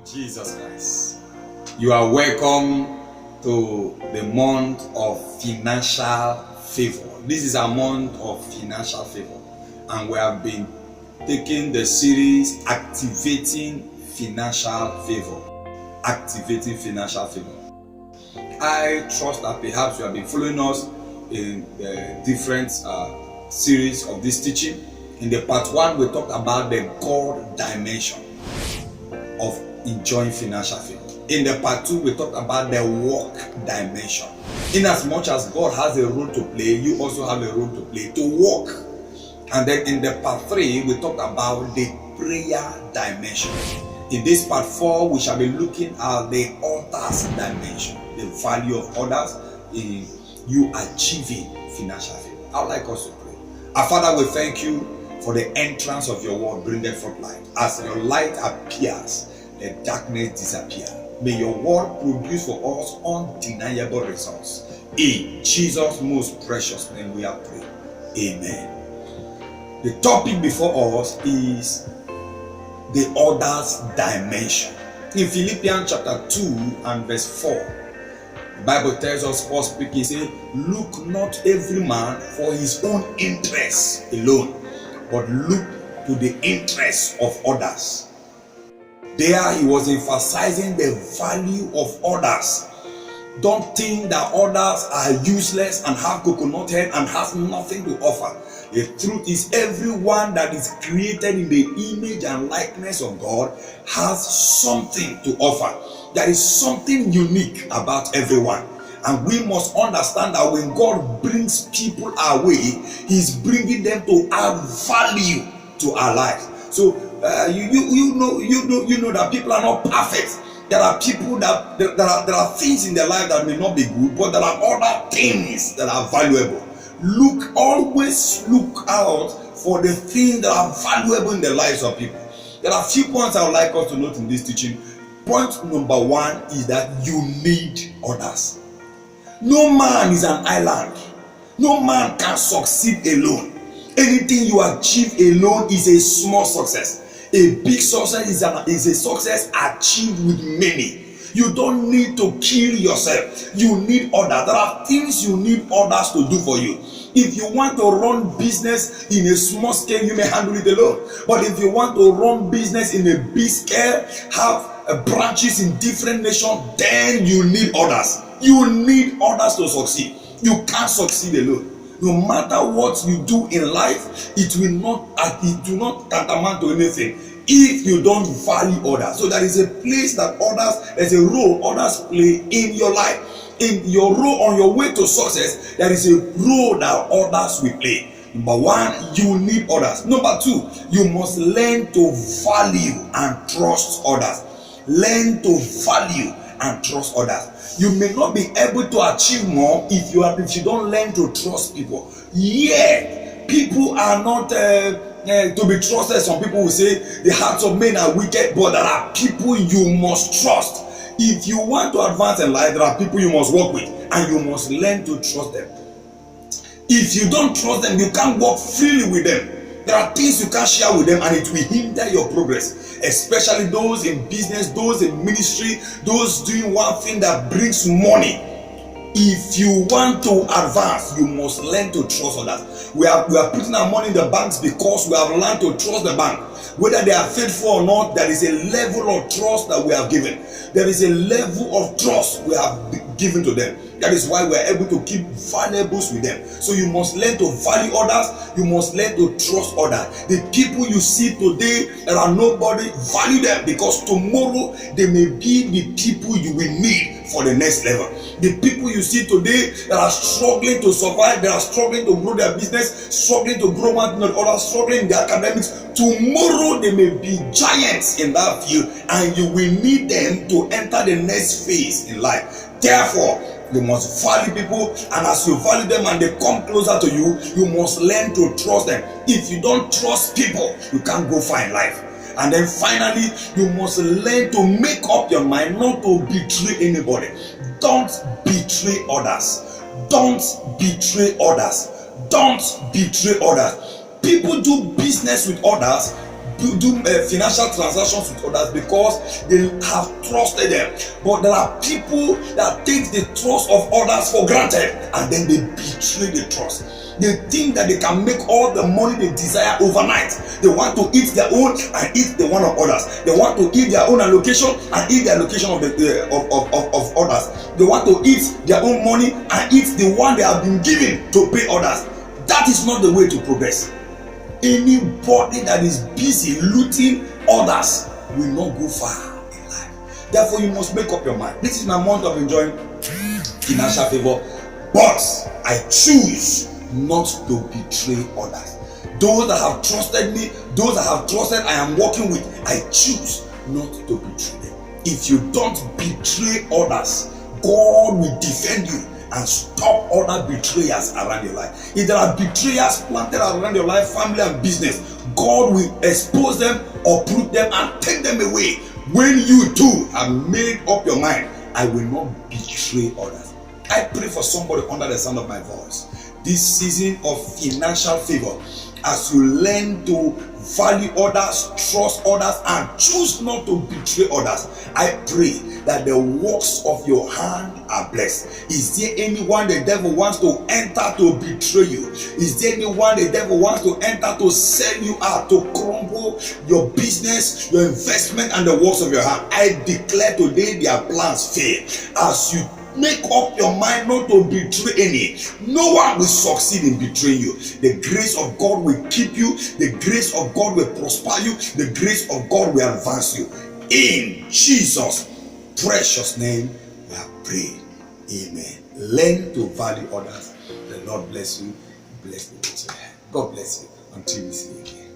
Jesus Christ. You are welcome to the month of financial favor. This is a month of financial favor, and we have been taking the series Activating Financial Favor. Activating Financial Favor. I trust that perhaps you have been following us in the different series of this teaching. In the part 1, we talked about the God dimension of enjoying financial favor. In the part 2, we talked about the work dimension. In as much as God has a role to play, you also have a role to play to work. And then in the part 3, we talked about the prayer dimension. In this part 4, we shall be looking at the others dimension, the value of others in you achieving financial favor. I would like us to pray. Our Father, we thank you for the entrance of your word, bringing forth light. As your light appears, the darkness disappears. May your word produce for us undeniable results. In Jesus' most precious name we have prayed. Amen. The topic before us is the others dimension. In Philippians chapter 2 and verse 4, the Bible tells us, Paul speaking, say, look not every man for his own interest alone, but look to the interests of others. There he was emphasizing the value of others. Don't think that others are useless and have coconut head and has nothing to offer. The truth is, everyone that is created in the image and likeness of God has something to offer. There is something unique about everyone. And we must understand that when God brings people our way, He's bringing them to add value to our lives. So you know that people are not perfect. There are people that there are things in their life that may not be good, but there are other things that are valuable. Always look out for the things that are valuable in the lives of people. There are a few points I would like us to note in this teaching. Point number 1 is that you need others. No man is an island. No man can succeed alone. Anything you achieve alone is a small success. A big success is a success achieved with many. You don't need to kill yourself. You need others. There are things you need others to do for you. If you want to run business in a small scale, you may handle it alone. But if you want to run business in a big scale, have branches in different nations, then you need others. You need others to succeed. You can't succeed alone. No matter what you do in life, it will not tantamount to anything if you don't value others. So there is a place that there's a role others play in your life. In your role on your way to success, there is a role that others will play. Number 1, you need others. Number 2, you must learn to value and trust others. Learn to value and trust others. You may not be able to achieve more if you don't learn to trust people. Yeah, people are not to be trusted. Some people will say the hearts of men are wicked, but there are people you must trust. If you want to advance in life, there are people you must work with, and you must learn to trust them. If you don't trust them, you can't work freely with them. There are things you can't share with them, and it will hinder your progress, especially those in business, those in ministry, those doing one thing that brings money. If you want to advance, you must learn to trust others. We are putting our money in the banks because we have learned to trust the bank. Whether they are faithful or not, there is a level of trust that we have given. There is a level of trust we have given to them. That is why we are able to keep valuables with them. So you must learn to value others. You must learn to trust others. The people you see today that are nobody, value them, because tomorrow they may be the people you will need for the next level. The people you see today that are struggling to survive, they are struggling to grow their business, struggling to grow one thing or other, struggling in their academics, tomorrow they may be giants in that field, and you will need them to enter the next phase in life. Therefore, you must value people, and as you value them and they come closer to you, you must learn to trust them. If you don't trust people, you can't go far in life. And then finally, you must learn to make up your mind not to betray anybody. Don't betray others. Don't betray others. Don't betray others. People do business with others, do financial transactions with others because they have trusted them. But there are people that take the trust of others for granted and then they betray the trust. They think that they can make all the money they desire overnight. They want to eat their own and eat the one of others. They want to eat their own allocation and eat the allocation of of others. They want to eat their own money and eat the one they have been given to pay others. That is not the way to progress. Anybody that is busy looting others will not go far in life. Therefore, you must make up your mind. This is my month of enjoying financial favor, but I choose not to betray others. Those that have trusted me, those that have trusted I am working with, I choose not to betray them. If you don't betray others, God will defend you and stop other betrayers around your life. If there are betrayers planted around your life, family and business, God will expose them, uproot them and take them away. When you too have made up your mind, I will not betray others. I pray for somebody under the sound of my voice this season of financial favor, as you learn to value others, trust others, and choose not to betray others. I pray that the works of your hand are blessed. Is there anyone the devil wants to enter to betray you? Is there anyone the devil wants to enter to sell you out, to crumble your business, your investment, and the works of your hand? I declare today their plans fail. As you make up your mind not to betray any, no one will succeed in betraying you. The grace of God will keep you. The grace of God will prosper you. The grace of God will advance you. In Jesus' precious name we have prayed. Amen. Learn to value others. The Lord bless you. Bless the God bless you until we see you again.